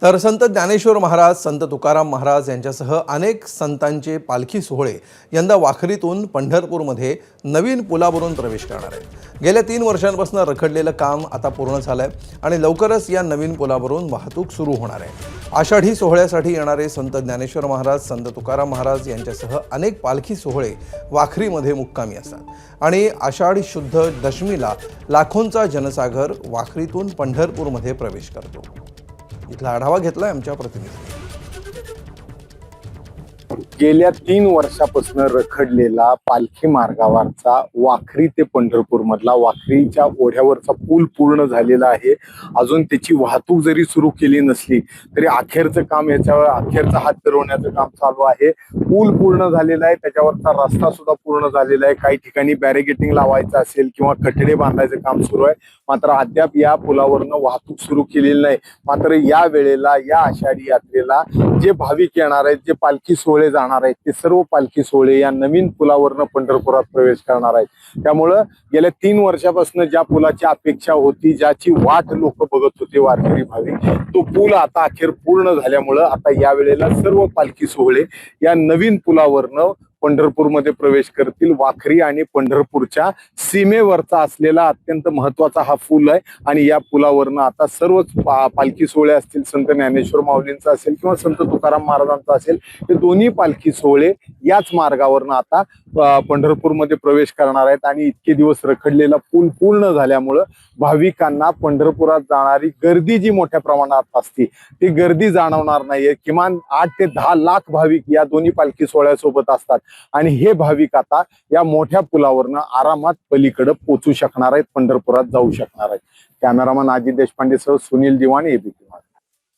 तर संत ज्ञानेश्वर महाराज, संत तुकाराम महाराज यांच्यासह अनेक संतांचे पालखी सोहळे यंदा वाखरीतून पंढरपूरमध्ये नवीन पुलावरून प्रवेश करणार आहेत। गेल्या 3 वर्षांपासून रखडलेलं काम आता पूर्ण झालंय आणि लवकरच या नवीन पुलावरून वाहतूक सुरू होणार आहे। आषाढी सोहळ्यासाठी येणारे संत ज्ञानेश्वर महाराज, संत तुकाराम महाराज यांच्यासह अनेक पालखी सोहळे वाखरीमध्ये मुक्कामी असतात आणि आषाढी शुद्ध दशमीला लाखोंचा जनसागर वाखरीतून पंढरपूरमध्ये प्रवेश करतो। इथला आढावा घेतलाय आमच्या प्रतिनिधीने। गेल्या 3 वर्षापासून रखडलेला पालखी मार्गावरचा वाखरी ते पंढरपूर मधला वाखरीच्या ओढ्यावरचा पूल पूर्ण झालेला आहे। अजून त्याची वाहतूक जरी सुरू केली नसली तरी अखेरचं काम याच्यावर अखेरचा हात फिरवण्याचं काम चालू आहे। पूल पूर्ण झालेला आहे, त्याच्यावरचा रस्ता सुद्धा पूर्ण झालेला आहे। काही ठिकाणी बॅरिगेटिंग लावायचं असेल किंवा कठडे बांधायचं काम सुरू आहे, मात्र अद्याप या पुलावरनं वाहतूक सुरू केलेली नाही। मात्र या वेळेला या आषाढी यात्रेला जे भाविक येणार आहेत, जे पालखी सोहळे जाणार आहेत, ते सर्व पालखी सोहळे या नवीन पुलावरनं पंढरपुरात प्रवेश करणार आहेत। त्यामुळं गेल्या 3 वर्षापासून ज्या पुलाची अपेक्षा होती, ज्याची वाट लोक बघत होते वारकरी भाविक, तो पूल आता अखेर पूर्ण झाल्यामुळं आता या वेळेला सर्व पालखी सोहळे या नवीन पुलावरनं पंढरपूरमध्ये प्रवेश करतील। वाखरी आणि पंढरपूरच्या सीमेवरचा असलेला अत्यंत महत्वाचा हा पूल आहे आणि या पुलावरनं आता सर्वच पालखी सोहळे असतील, संत ज्ञानेश्वर माऊलींचा असेल किंवा संत तुकाराम महाराजांचा असेल, हे दोन्ही पालखी सोहळे याच मार्गावरनं आता पंढरपूरमध्ये प्रवेश करणार आहेत। आणि इतके दिवस रखडलेला पूल पूर्ण झाल्यामुळं भाविकांना पंढरपुरात जाणारी गर्दी जी मोठ्या प्रमाणात असते ती गर्दी जाणवणार नाहीये। किमान 8 ते 10 लाख भाविक या दोन्ही पालखी सोहळ्यासोबत असतात आणि हे भाविक आता या मोठ्या पुलावरनं आरामात पलीकडे पोहोचू शकणार आहेत, पंढरपुरात जाऊ शकणार आहेत। कॅमेरामन अजित देशपांडे सह सुनील दिवाण, एबीपी।